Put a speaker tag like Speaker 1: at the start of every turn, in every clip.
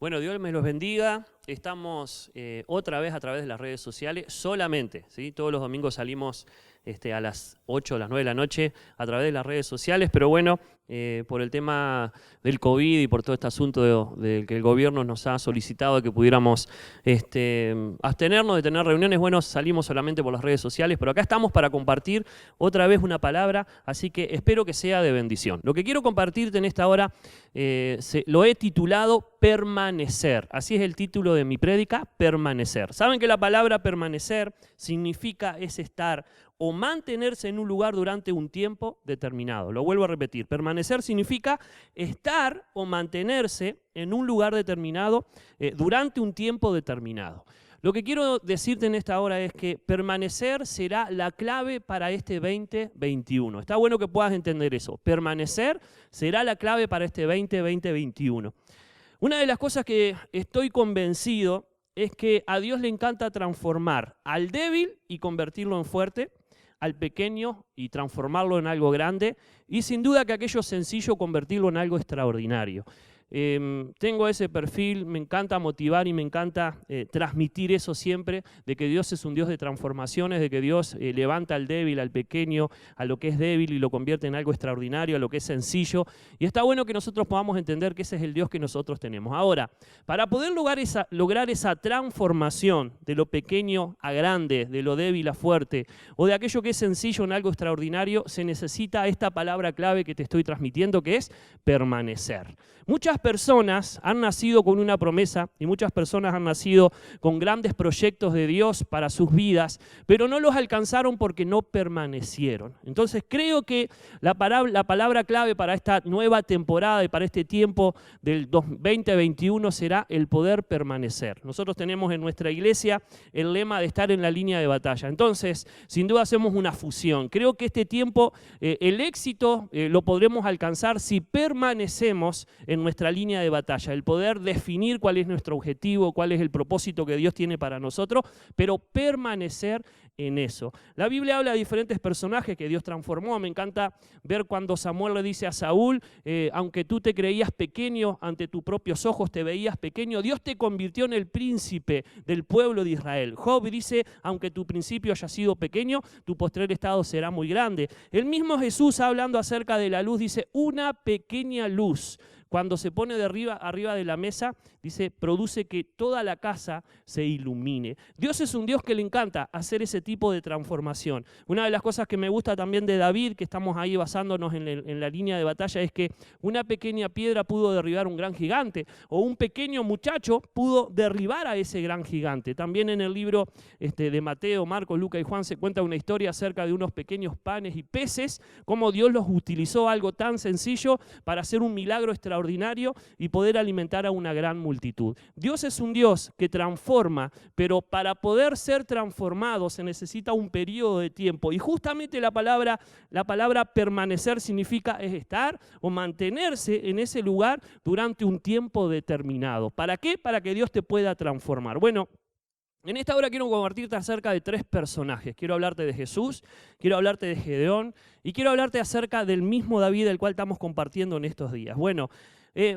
Speaker 1: Bueno, Dios me los bendiga. Estamos otra vez a través de las redes sociales, solamente, ¿sí? Todos los domingos salimos a las 8 o las 9 de la noche a través de las redes sociales, pero bueno, por el tema del COVID y por todo este asunto de que el gobierno nos ha solicitado que pudiéramos abstenernos de tener reuniones, bueno, salimos solamente por las redes sociales, pero acá estamos para compartir otra vez una palabra, así que espero que sea de bendición. Lo que quiero compartirte en esta hora lo he titulado Permanecer. Así es el título de mi prédica, permanecer. ¿Saben que la palabra permanecer significa es estar o mantenerse en un lugar durante un tiempo determinado? Lo vuelvo a repetir, permanecer significa estar o mantenerse en un lugar determinado durante un tiempo determinado. Lo que quiero decirte en esta hora es que permanecer será la clave para este 2021. Está bueno que puedas entender eso. Permanecer será la clave para este 2021. Una de las cosas que estoy convencido es que a Dios le encanta transformar al débil y convertirlo en fuerte, al pequeño y transformarlo en algo grande, y sin duda que aquello sencillo convertirlo en algo extraordinario. Tengo ese perfil, me encanta motivar y me encanta transmitir eso siempre, de que Dios es un Dios de transformaciones, de que Dios levanta al débil, al pequeño, a lo que es débil y lo convierte en algo extraordinario, a lo que es sencillo. Y está bueno que nosotros podamos entender que ese es el Dios que nosotros tenemos. Ahora, para poder lograr esa transformación de lo pequeño a grande, de lo débil a fuerte, o de aquello que es sencillo en algo extraordinario, se necesita esta palabra clave que te estoy transmitiendo, que es permanecer. Muchas personas han nacido con una promesa y muchas personas han nacido con grandes proyectos de Dios para sus vidas, pero no los alcanzaron porque no permanecieron. Entonces creo que la palabra clave para esta nueva temporada y para este tiempo del 2021 será el poder permanecer. Nosotros tenemos en nuestra iglesia el lema de estar en la línea de batalla. Entonces, sin duda hacemos una fusión. Creo que este tiempo, el éxito lo podremos alcanzar si permanecemos en nuestra línea de batalla, el poder definir cuál es nuestro objetivo, cuál es el propósito que Dios tiene para nosotros, pero permanecer en eso. La Biblia habla de diferentes personajes que Dios transformó. Me encanta ver cuando Samuel le dice a Saúl, aunque tú te creías pequeño ante tus propios ojos, te veías pequeño, Dios te convirtió en el príncipe del pueblo de Israel. Job dice, aunque tu principio haya sido pequeño, tu postrer estado será muy grande. El mismo Jesús, hablando acerca de la luz, dice, una pequeña luz, cuando se pone arriba de la mesa, dice, produce que toda la casa se ilumine. Dios es un Dios que le encanta hacer ese tipo de transformación. Una de las cosas que me gusta también de David, que estamos ahí basándonos en la línea de batalla, es que una pequeña piedra pudo derribar un gran gigante, o un pequeño muchacho pudo derribar a ese gran gigante. También en el libro de Mateo, Marcos, Lucas y Juan se cuenta una historia acerca de unos pequeños panes y peces, cómo Dios los utilizó algo tan sencillo para hacer un milagro extraordinario y poder alimentar a una gran multitud. Dios es un Dios que transforma, pero para poder ser transformado se necesita un periodo de tiempo. Y justamente la palabra permanecer significa es estar o mantenerse en ese lugar durante un tiempo determinado. ¿Para qué? Para que Dios te pueda transformar. Bueno, en esta hora quiero compartirte acerca de tres personajes. Quiero hablarte de Jesús, quiero hablarte de Gedeón y quiero hablarte acerca del mismo David del cual estamos compartiendo en estos días. Bueno,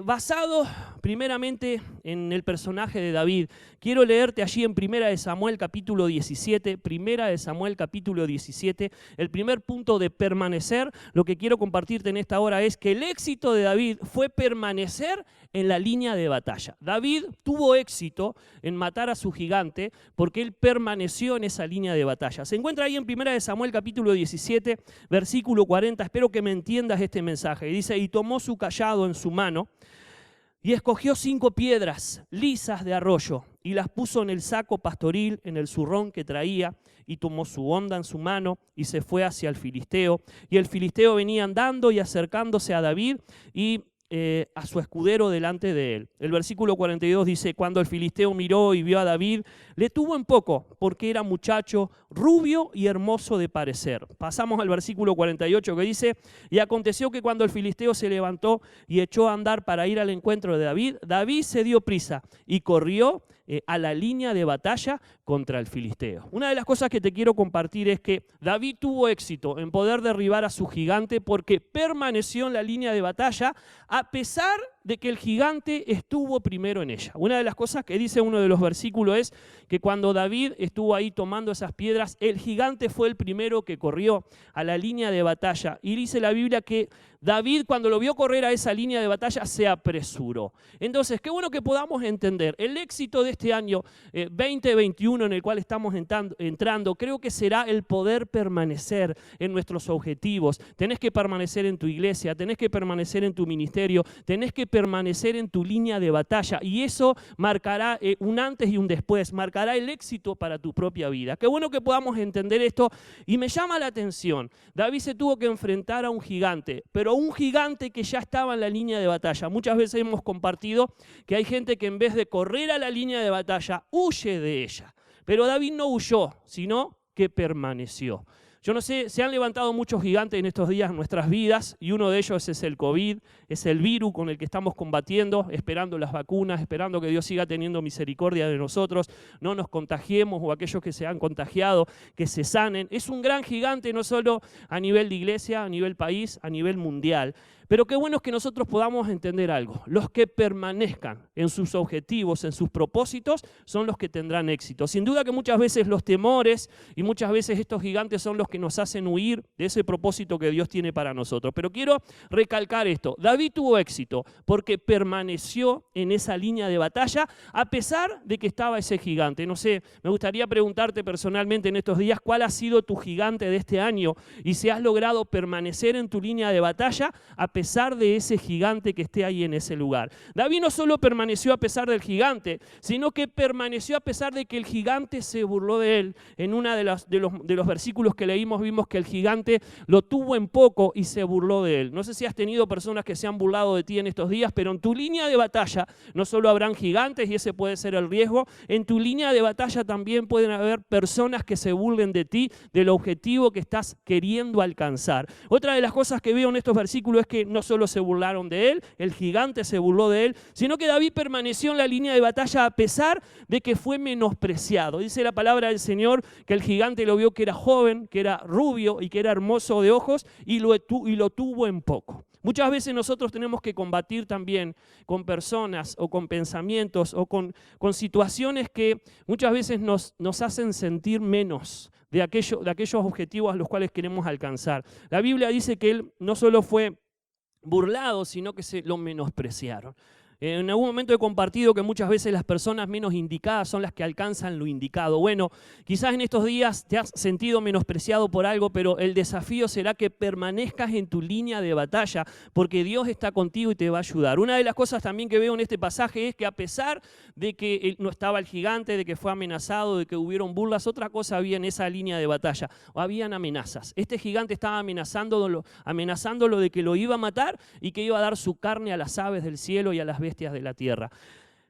Speaker 1: basado primeramente en el personaje de David, quiero leerte allí en 1 Samuel capítulo 17, 1 Samuel capítulo 17, el primer punto de permanecer. Lo que quiero compartirte en esta hora es que el éxito de David fue permanecer en la línea de batalla. David tuvo éxito en matar a su gigante porque él permaneció en esa línea de batalla. Se encuentra ahí en 1 Samuel capítulo 17, versículo 40, espero que me entiendas este mensaje. Y dice, y tomó su cayado en su mano, y escogió 5 piedras lisas de arroyo, y las puso en el saco pastoril, en el zurrón que traía, y tomó su honda en su mano, y se fue hacia el filisteo. Y el filisteo venía andando y acercándose a David, y a su escudero delante de él. El versículo 42 dice, cuando el filisteo miró y vio a David, le tuvo en poco, porque era muchacho, rubio y hermoso de parecer. Pasamos al versículo 48 que dice, y aconteció que cuando el filisteo se levantó y echó a andar para ir al encuentro de David, David se dio prisa y corrió a la línea de batalla contra el filisteo. Una de las cosas que te quiero compartir es que David tuvo éxito en poder derribar a su gigante porque permaneció en la línea de batalla a pesar
Speaker 2: de que el gigante estuvo primero en ella. Una de las cosas que dice uno de los versículos es que cuando David estuvo ahí tomando esas piedras, el gigante fue el primero que corrió a la línea de batalla. Y dice la Biblia que David, cuando lo vio correr a esa línea de batalla, se apresuró. Entonces, qué bueno que podamos entender el éxito de este año 2021 en el cual estamos entrando. Creo que será el poder permanecer en nuestros objetivos. Tenés que permanecer en tu iglesia, tenés que permanecer en tu ministerio, tenés que permanecer en tu línea de batalla. Y eso marcará un antes y un después, marcará el éxito para tu propia vida. Qué bueno que podamos entender esto. Y me llama la atención, David se tuvo que enfrentar a un gigante, pero un gigante que ya estaba en la línea de batalla. Muchas veces hemos compartido que hay gente que en vez de correr a la línea de batalla, huye de ella. Pero David no huyó, sino que permaneció. Yo no sé, se han levantado muchos gigantes en estos días en nuestras vidas y uno de ellos es el COVID, es el virus con el que estamos combatiendo, esperando las vacunas, esperando que Dios siga teniendo misericordia de nosotros, no nos contagiemos o aquellos que se han contagiado, que se sanen. Es un gran gigante no solo a nivel de iglesia, a nivel país, a nivel mundial. Pero qué bueno es que nosotros podamos entender algo. Los que permanezcan en sus objetivos, en sus propósitos, son los que tendrán éxito. Sin duda que muchas veces los temores y muchas veces estos gigantes son los que nos hacen huir de ese propósito que Dios tiene para nosotros. Pero quiero recalcar esto. David tuvo éxito porque permaneció en esa línea de batalla a pesar de que estaba ese gigante. No sé, me gustaría preguntarte personalmente en estos días cuál ha sido tu gigante de este año y si has logrado permanecer en tu línea de batalla a pesar de ese gigante que esté ahí en ese lugar. David no solo permaneció a pesar del gigante, sino que permaneció a pesar de que el gigante se burló de él. En uno de los versículos que leímos vimos que el gigante lo tuvo en poco y se burló de él. No sé si has tenido personas que se han burlado de ti en estos días, pero en tu línea de batalla no solo habrán gigantes y ese puede ser el riesgo, en tu línea de batalla también pueden haber personas que se burlen de ti, del objetivo que estás queriendo alcanzar. Otra de las cosas que veo en estos versículos es que no solo se burlaron de él, el gigante se burló de él, sino que David permaneció en la línea de batalla a pesar de que fue menospreciado. Dice la palabra del Señor que el gigante lo vio que era joven, que era rubio y que era hermoso de ojos y lo tuvo en poco. Muchas veces nosotros tenemos que combatir también con personas o con pensamientos o con situaciones que muchas veces nos hacen sentir menos de aquellos objetivos a los cuales queremos alcanzar. La Biblia dice que él no solo fue burlado, sino que se lo menospreciaron. En algún momento he compartido que muchas veces las personas menos indicadas son las que alcanzan lo indicado. Bueno, quizás en estos días te has sentido menospreciado por algo, pero el desafío será que permanezcas en tu línea de batalla, porque Dios está contigo y te va a ayudar. Una de las cosas también que veo en este pasaje es que a pesar de que no estaba el gigante, de que fue amenazado, de que hubieron burlas, otra cosa había en esa línea de batalla, o habían amenazas. Este gigante estaba amenazándolo de que lo iba a matar y que iba a dar su carne a las aves del cielo y a las bestias de la tierra.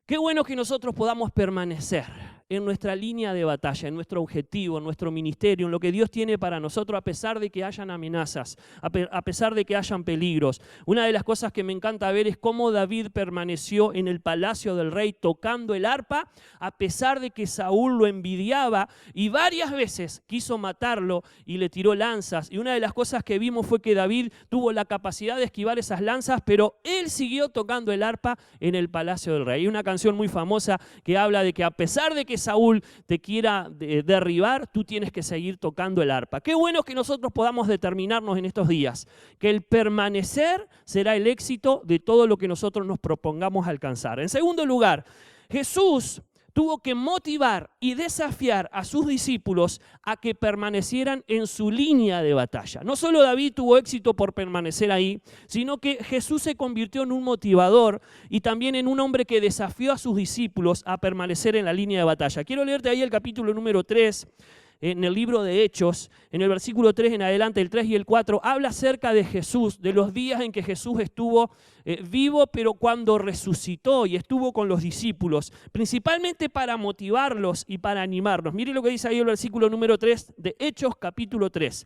Speaker 2: Qué bueno que nosotros podamos permanecer en nuestra línea de batalla, en nuestro objetivo, en nuestro ministerio, en lo que Dios tiene para nosotros, a pesar de que hayan amenazas, a pesar de que hayan peligros. Una de las cosas que me encanta ver es cómo David permaneció en el palacio del rey tocando el arpa, a pesar de que Saúl lo envidiaba y varias veces quiso matarlo y le tiró lanzas. Y una de las cosas que vimos fue que David tuvo la capacidad de esquivar esas lanzas, pero él siguió tocando el arpa en el palacio del rey. Hay una canción muy famosa que habla de que a pesar de que Saúl te quiera derribar, tú tienes que seguir tocando el arpa. Qué bueno que nosotros podamos determinarnos en estos días que el permanecer será el éxito de todo lo que nosotros nos propongamos alcanzar. En segundo lugar, Jesús tuvo que motivar y desafiar a sus discípulos a que permanecieran en su línea de batalla. No solo David tuvo éxito por permanecer ahí, sino que Jesús se convirtió en un motivador y también en un hombre que desafió a sus discípulos a permanecer en la línea de batalla. Quiero leerte ahí el capítulo número 3. En el libro de Hechos, en el versículo 3 en adelante, el 3 y el 4, habla acerca de Jesús, de los días en que Jesús estuvo vivo, pero cuando resucitó y estuvo con los discípulos, principalmente para motivarlos y para animarlos. Mire lo que dice ahí el versículo número 3 de Hechos capítulo 3.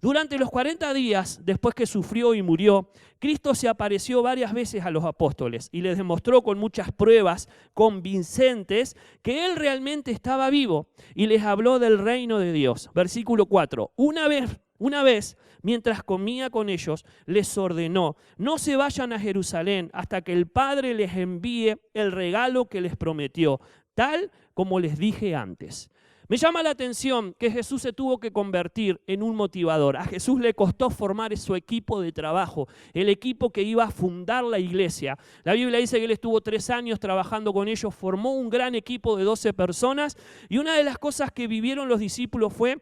Speaker 2: Durante los 40 días después que sufrió y murió, Cristo se apareció varias veces a los apóstoles y les demostró con muchas pruebas convincentes que Él realmente estaba vivo y les habló del reino de Dios. Versículo 4. Una vez Una vez, mientras comía con ellos, les ordenó: no se vayan a Jerusalén hasta que el Padre les envíe el regalo que les prometió, tal como les dije antes. Me llama la atención que Jesús se tuvo que convertir en un motivador. A Jesús le costó formar su equipo de trabajo, el equipo que iba a fundar la iglesia. La Biblia dice que él estuvo 3 años trabajando con ellos, formó un gran equipo de 12 personas, y una de las cosas que vivieron los discípulos fue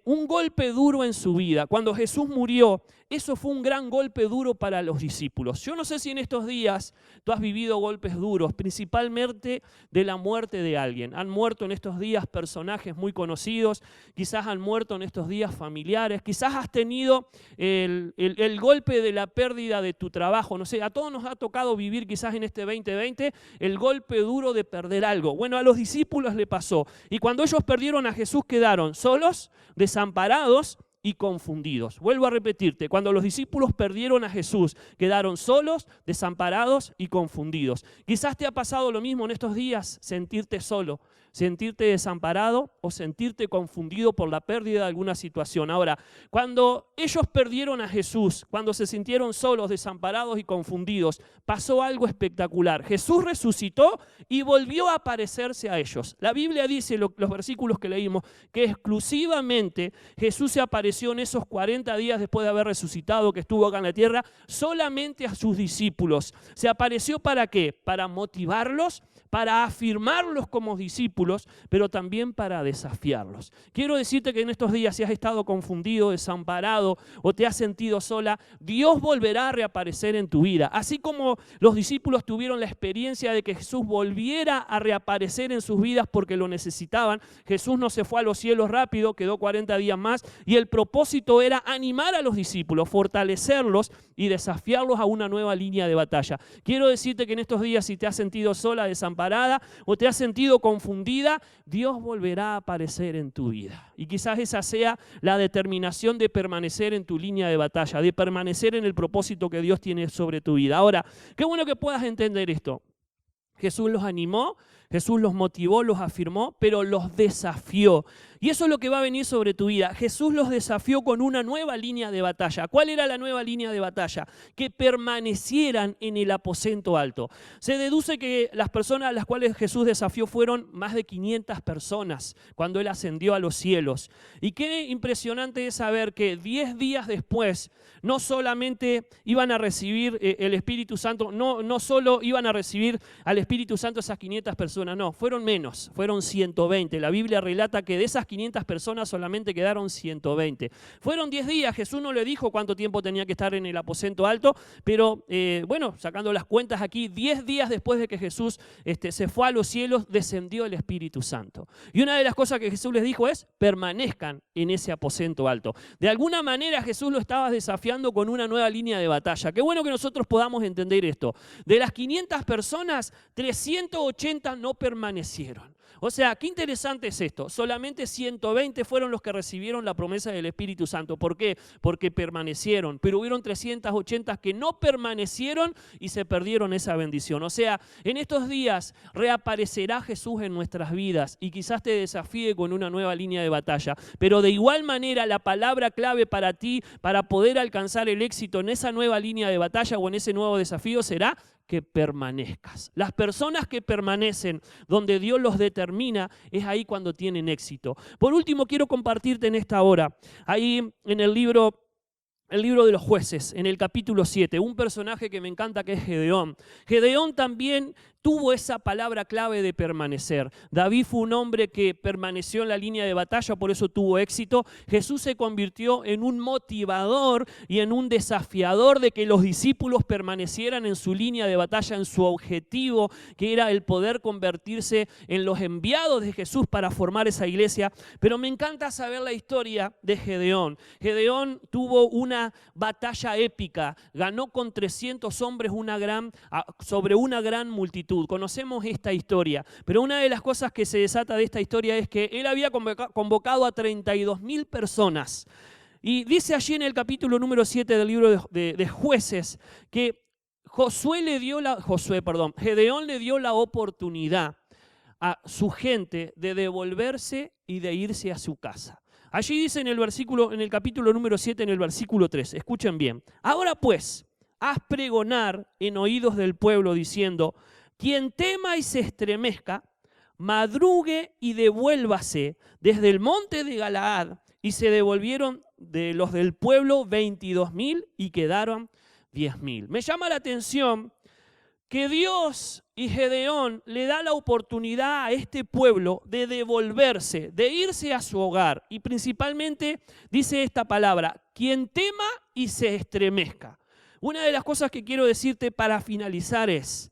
Speaker 2: un golpe duro en su vida. Cuando Jesús murió, eso fue un gran golpe duro para los discípulos. Yo no sé si en estos días tú has vivido golpes duros, principalmente de la muerte de alguien. Han muerto en estos días personajes muy conocidos, quizás han muerto en estos días familiares, quizás has tenido el golpe de la pérdida de tu trabajo. No sé, a todos nos ha tocado vivir quizás en este 2020 el golpe duro de perder algo. Bueno, a los discípulos le pasó. Y cuando ellos perdieron a Jesús, quedaron solos, desamparados y confundidos. Vuelvo a repetirte, cuando los discípulos perdieron a Jesús, quedaron solos, desamparados y confundidos. Quizás te ha pasado lo mismo en estos días, sentirte solo, sentirte desamparado o sentirte confundido por la pérdida de alguna situación. Ahora, cuando ellos perdieron a Jesús, cuando se sintieron solos, desamparados y confundidos, pasó algo espectacular. Jesús resucitó y volvió a aparecerse a ellos. La Biblia dice, los versículos que leímos, que exclusivamente Jesús se apareció en esos 40 días después de haber resucitado, que estuvo acá en la tierra, solamente a sus discípulos. ¿Se apareció para qué? Para motivarlos, para afirmarlos como discípulos, pero también para desafiarlos. Quiero decirte que en estos días, si has estado confundido, desamparado o te has sentido sola, Dios volverá a reaparecer en tu vida. Así como los discípulos tuvieron la experiencia de que Jesús volviera a reaparecer en sus vidas porque lo necesitaban, Jesús no se fue a los cielos rápido, quedó 40 días más, y el propósito era animar a los discípulos, fortalecerlos y desafiarlos a una nueva línea de batalla. Quiero decirte que en estos días, si te has sentido sola, desamparada o te has sentido confundida, Dios volverá a aparecer en tu vida. Y quizás esa sea la determinación de permanecer en tu línea de batalla, de permanecer en el propósito que Dios tiene sobre tu vida. Ahora, qué bueno que puedas entender esto. Jesús los animó, Jesús los motivó, los afirmó, pero los desafió. Y eso es lo que va a venir sobre tu vida. Jesús los desafió con una nueva línea de batalla. ¿Cuál era la nueva línea de batalla? Que permanecieran en el aposento alto. Se deduce que las personas a las cuales Jesús desafió fueron más de 500 personas cuando Él ascendió a los cielos. Y qué impresionante es saber que 10 días después no solamente iban a recibir el Espíritu Santo, no solo iban a recibir al Espíritu Santo esas 500 personas, no, fueron menos, fueron 120. La Biblia relata que de esas 500 personas solamente quedaron 120. Fueron 10 días, Jesús no le dijo cuánto tiempo tenía que estar en el aposento alto, pero bueno, sacando las cuentas aquí, 10 días después de que Jesús se fue a los cielos, descendió el Espíritu Santo. Y una de las cosas que Jesús les dijo es: permanezcan en ese aposento alto. De alguna manera Jesús lo estaba desafiando con una nueva línea de batalla. Qué bueno que nosotros podamos entender esto. De las 500 personas, 380 no permanecieron. O sea, qué interesante es esto. Solamente 120 fueron los que recibieron la promesa del Espíritu Santo. ¿Por qué? Porque permanecieron. Pero hubieron 380 que no permanecieron y se perdieron esa bendición. O sea, en estos días reaparecerá Jesús en nuestras vidas y quizás te desafíe con una nueva línea de batalla. Pero de igual manera, la palabra clave para ti, para poder alcanzar el éxito en esa nueva línea de batalla o en ese nuevo desafío, será que permanezcas. Las personas que permanecen donde Dios los determina, es ahí cuando tienen éxito. Por último, quiero compartirte en esta hora, ahí en el libro de los jueces, en el capítulo 7, un personaje que me encanta, que es Gedeón. Gedeón también tuvo esa palabra clave de permanecer. David fue un hombre que permaneció en la línea de batalla, por eso tuvo éxito. Jesús se convirtió en un motivador y en un desafiador de que los discípulos permanecieran en su línea de batalla, en su objetivo, que era el poder convertirse en los enviados de Jesús para formar esa iglesia. Pero me encanta saber la historia de Gedeón. Gedeón tuvo una batalla épica, ganó con 300 hombres sobre una gran multitud. Conocemos esta historia, pero una de las cosas que se desata de esta historia es que él había convocado a 32.000 personas. Y dice allí en el capítulo número 7 del libro de Jueces que Gedeón le dio la oportunidad a su gente de devolverse y de irse a su casa. Allí dice en el capítulo número 7, en el versículo 3, escuchen bien. Ahora pues, haz pregonar en oídos del pueblo diciendo, quien tema y se estremezca, madrugue y devuélvase desde el monte de Galaad. Y se devolvieron de los del pueblo 22.000 y quedaron 10.000. Me llama la atención que Dios y Gedeón le da la oportunidad a este pueblo de devolverse, de irse a su hogar. Y principalmente dice esta palabra, quien tema y se estremezca. Una de las cosas que quiero decirte para finalizar es,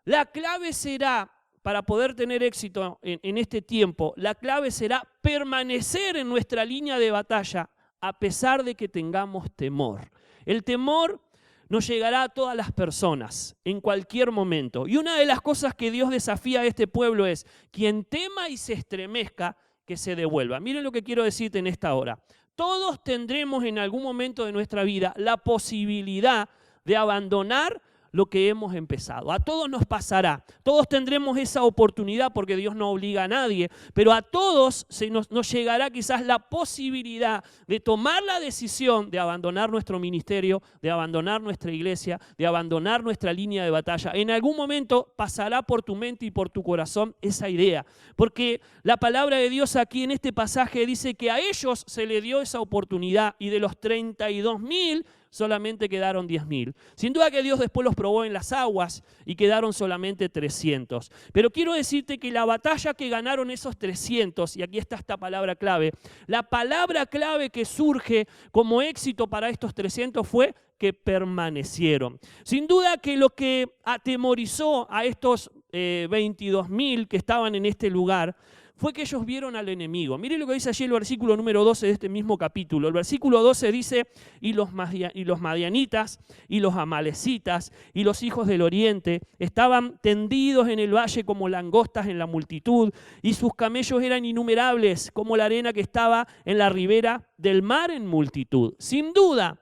Speaker 2: la clave será, para poder tener éxito en este tiempo, la clave será permanecer en nuestra línea de batalla a pesar de que tengamos temor. El temor nos llegará a todas las personas en cualquier momento. Y una de las cosas que Dios desafía a este pueblo es, quien tema y se estremezca, que se devuelva. Miren lo que quiero decirte en esta hora. Todos tendremos en algún momento de nuestra vida la posibilidad de abandonar lo que hemos empezado. A todos nos pasará, todos tendremos esa oportunidad porque Dios no obliga a nadie, pero a todos nos llegará quizás la posibilidad de tomar la decisión de abandonar nuestro ministerio, de abandonar nuestra iglesia, de abandonar nuestra línea de batalla. En algún momento pasará por tu mente y por tu corazón esa idea, porque la palabra de Dios aquí en este pasaje dice que a ellos se le dio esa oportunidad y de los 32.000 solamente quedaron 10.000. Sin duda que Dios después los probó en las aguas y quedaron solamente 300. Pero quiero decirte que la batalla que ganaron esos 300, y aquí está esta palabra clave, la palabra clave que surge como éxito para estos 300 fue que permanecieron. Sin duda que lo que atemorizó a estos 22.000 que estaban en este lugar fue que ellos vieron al enemigo. Miren lo que dice allí el versículo número 12 de este mismo capítulo. El versículo 12 dice, y los madianitas, y los amalecitas, y los hijos del oriente, estaban tendidos en el valle como langostas en la multitud, y sus camellos eran innumerables, como la arena que estaba en la ribera del mar en multitud. Sin duda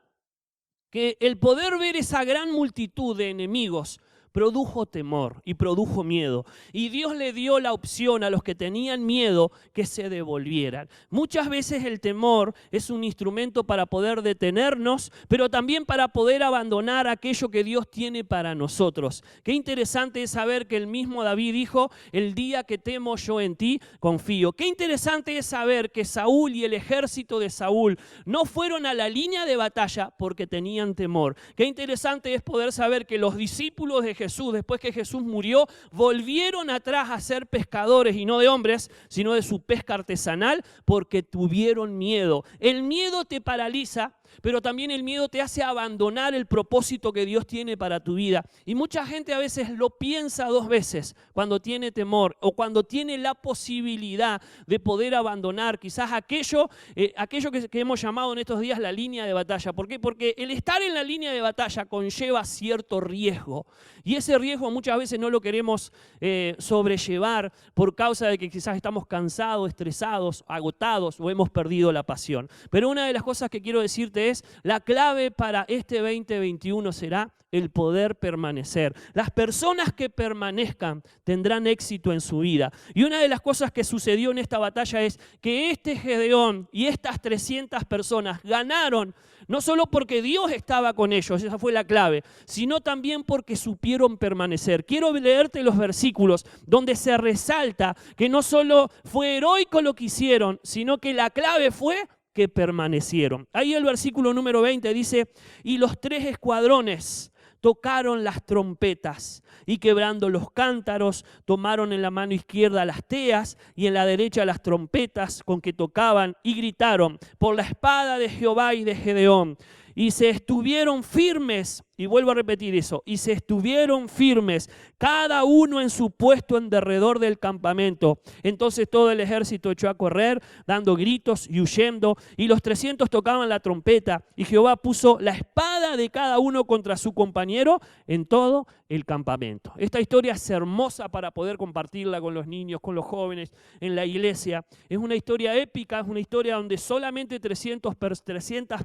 Speaker 2: que el poder ver esa gran multitud de enemigos produjo temor y produjo miedo. Y Dios le dio la opción a los que tenían miedo que se devolvieran. Muchas veces el temor es un instrumento para poder detenernos, pero también para poder abandonar aquello que Dios tiene para nosotros. Qué interesante es saber que el mismo David dijo, el día que temo yo en ti, confío. Qué interesante es saber que Saúl y el ejército de Saúl no fueron a la línea de batalla porque tenían temor. Qué interesante es poder saber que los discípulos de Jesús, después que Jesús murió, volvieron atrás a ser pescadores y no de hombres, sino de su pesca artesanal porque tuvieron miedo. El miedo te paraliza, pero también el miedo te hace abandonar el propósito que Dios tiene para tu vida. Y mucha gente a veces lo piensa dos veces cuando tiene temor o cuando tiene la posibilidad de poder abandonar quizás aquello que hemos llamado en estos días la línea de batalla. ¿Por qué? Porque el estar en la línea de batalla conlleva cierto riesgo. Y ese riesgo muchas veces no lo queremos sobrellevar por causa de que quizás estamos cansados, estresados, agotados o hemos perdido la pasión. Pero una de las cosas que quiero decirte es, la clave para este 2021 será el poder permanecer. Las personas que permanezcan tendrán éxito en su vida. Y una de las cosas que sucedió en esta batalla es que este Gedeón y estas 300 personas ganaron no solo porque Dios estaba con ellos, esa fue la clave, sino también porque supieron permanecer. Quiero leerte los versículos donde se resalta que no solo fue heroico lo que hicieron, sino que la clave fue que permanecieron. Ahí el versículo número 20 dice, y los 3 escuadrones tocaron las trompetas y quebrando los cántaros, tomaron en la mano izquierda las teas y en la derecha las trompetas con que tocaban y gritaron por la espada de Jehová y de Gedeón. Y se estuvieron firmes, y vuelvo a repetir eso, y se estuvieron firmes, cada uno en su puesto en derredor del campamento. Entonces todo el ejército echó a correr, dando gritos y huyendo, y los 300 tocaban la trompeta, y Jehová puso la espada de cada uno contra su compañero en todo el campamento. Esta historia es hermosa para poder compartirla con los niños, con los jóvenes, en la iglesia. Es una historia épica, es una historia donde solamente 300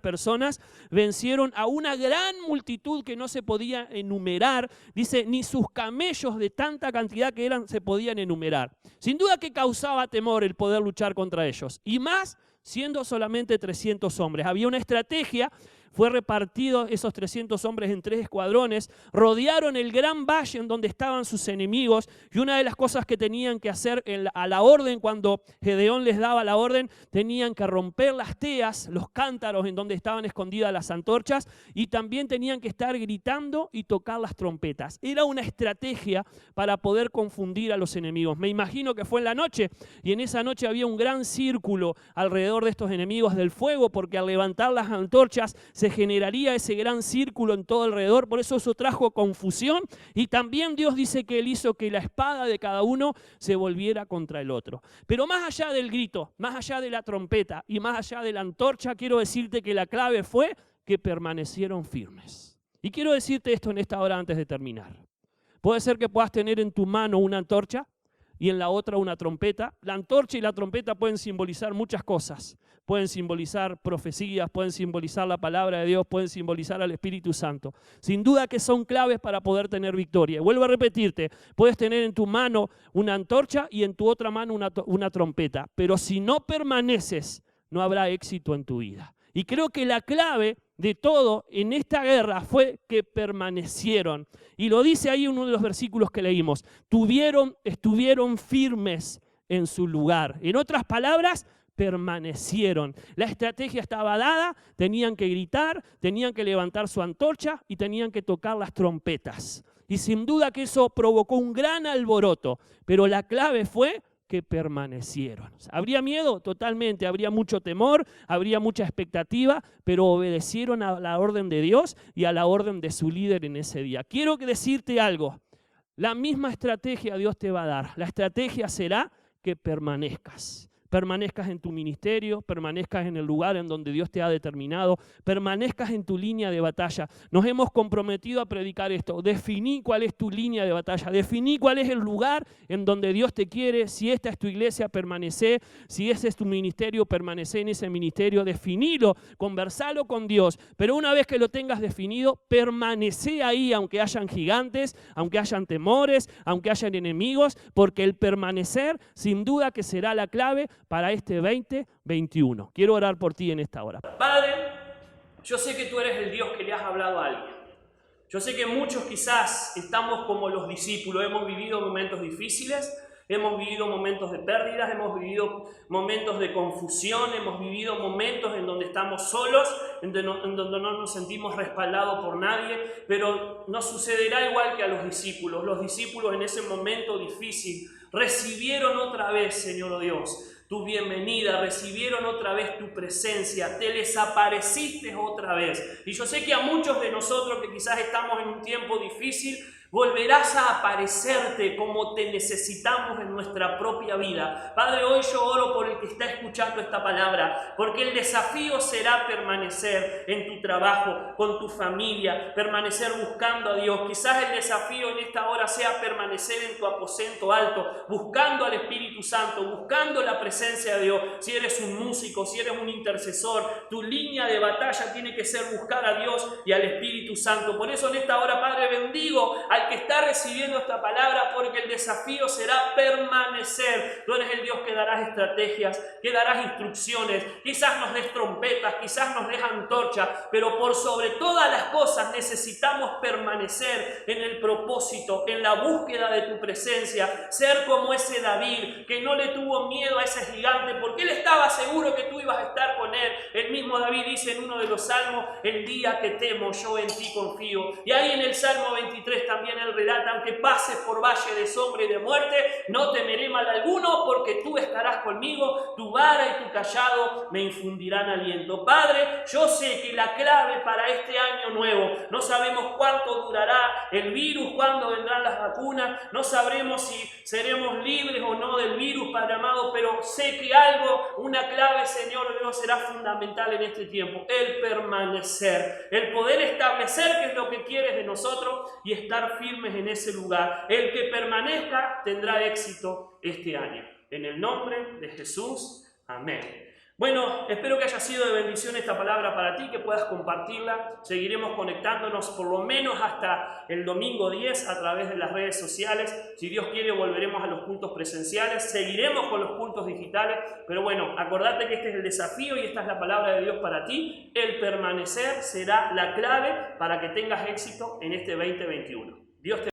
Speaker 2: personas vencieron a una gran multitud que no se podía enumerar. Dice, ni sus camellos de tanta cantidad que eran se podían enumerar. Sin duda que causaba temor el poder luchar contra ellos. Y más siendo solamente 300 hombres. Había una estrategia. Fue repartido esos 300 hombres en 3 escuadrones, rodearon el gran valle en donde estaban sus enemigos, y una de las cosas que tenían que hacer a la orden, cuando Gedeón les daba la orden, tenían que romper las teas, los cántaros en donde estaban escondidas las antorchas, y también tenían que estar gritando y tocar las trompetas. Era una estrategia para poder confundir a los enemigos. Me imagino que fue en la noche, y en esa noche había un gran círculo alrededor de estos enemigos del fuego, porque al levantar las antorchas se generaría ese gran círculo en todo alrededor. Por eso trajo confusión, y también Dios dice que Él hizo que la espada de cada uno se volviera contra el otro. Pero más allá del grito, más allá de la trompeta y más allá de la antorcha, quiero decirte que la clave fue que permanecieron firmes. Y quiero decirte esto en esta hora antes de terminar. Puede ser que puedas tener en tu mano una antorcha y en la otra una trompeta. La antorcha y la trompeta pueden simbolizar muchas cosas. Pueden simbolizar profecías, pueden simbolizar la palabra de Dios, pueden simbolizar al Espíritu Santo. Sin duda que son claves para poder tener victoria. Y vuelvo a repetirte, puedes tener en tu mano una antorcha y en tu otra mano una trompeta. Pero si no permaneces, no habrá éxito en tu vida. Y creo que la clave de todo en esta guerra fue que permanecieron. Y lo dice ahí en uno de los versículos que leímos. Estuvieron firmes en su lugar. En otras palabras, permanecieron. La estrategia estaba dada, tenían que gritar, tenían que levantar su antorcha y tenían que tocar las trompetas. Y sin duda que eso provocó un gran alboroto, pero la clave fue que permanecieron. ¿Habría miedo? Totalmente. Habría mucho temor, habría mucha expectativa, pero obedecieron a la orden de Dios y a la orden de su líder en ese día. Quiero decirte algo. La misma estrategia Dios te va a dar. La estrategia será que permanezcas. Permanezcas en tu ministerio, permanezcas en el lugar en donde Dios te ha determinado, permanezcas en tu línea de batalla. Nos hemos comprometido a predicar esto. Definí cuál es tu línea de batalla, definí cuál es el lugar en donde Dios te quiere. Si esta es tu iglesia, permanece. Si ese es tu ministerio, permanece en ese ministerio. Definilo, conversalo con Dios. Pero una vez que lo tengas definido, permanece ahí, aunque hayan gigantes, aunque hayan temores, aunque hayan enemigos, porque el permanecer sin duda que será la clave para este 2021. Quiero orar por ti en esta hora.
Speaker 1: Padre, yo sé que tú eres el Dios que le has hablado a alguien. Yo sé que muchos quizás estamos como los discípulos, hemos vivido momentos difíciles, hemos vivido momentos de pérdidas, hemos vivido momentos de confusión, hemos vivido momentos en donde estamos solos, en donde no nos sentimos respaldados por nadie, pero nos sucederá igual que a los discípulos. Los discípulos en ese momento difícil recibieron otra vez, Señor Dios, tu bienvenida, recibieron otra vez tu presencia, te les apareciste otra vez. Y yo sé que a muchos de nosotros que quizás estamos en un tiempo difícil, volverás a aparecerte como te necesitamos en nuestra propia vida. Padre, hoy yo oro por el que está escuchando esta palabra, porque el desafío será permanecer en tu trabajo, con tu familia, permanecer buscando a Dios. Quizás el desafío en esta hora sea permanecer en tu aposento alto, buscando al Espíritu Santo, buscando la presencia de Dios. Si eres un músico, si eres un intercesor, tu línea de batalla tiene que ser buscar a Dios y al Espíritu Santo. Por eso en esta hora, Padre, bendigo al que está recibiendo esta palabra, porque el desafío será permanecer. Tú eres el Dios que darás estrategias, que darás instrucciones, quizás nos des trompetas, quizás nos des antorchas, pero por sobre todas las cosas necesitamos permanecer en el propósito, en la búsqueda de tu presencia, ser como ese David que no le tuvo miedo a ese gigante porque él estaba seguro que tú ibas a estar con él. El mismo David dice en uno de los salmos: el día que temo, yo en ti confío. Y ahí en el Salmo 23 también él relata: aunque pases por valle de sombra y de muerte, no temeré mal alguno, porque tú estarás conmigo, tu vara y tu callado me infundirán aliento. Padre, yo sé que la clave para este año nuevo, no sabemos cuánto durará el virus, cuándo vendrán las vacunas, no sabremos si seremos libres o no del virus, Padre amado, pero sé que algo, una clave, Señor Dios, será fundamental en este tiempo: el permanecer, el poder establecer qué es lo que quieres de nosotros y estar firmes en ese lugar. El que permanezca tendrá éxito este año. En el nombre de Jesús, amén.
Speaker 2: Bueno, espero que haya sido de bendición esta palabra para ti, que puedas compartirla. Seguiremos conectándonos por lo menos hasta el domingo 10 a través de las redes sociales. Si Dios quiere, volveremos a los cultos presenciales. Seguiremos con los cultos digitales. Pero bueno, acordate que este es el desafío y esta es la palabra de Dios para ti. El permanecer será la clave para que tengas éxito en este 2021. Dios te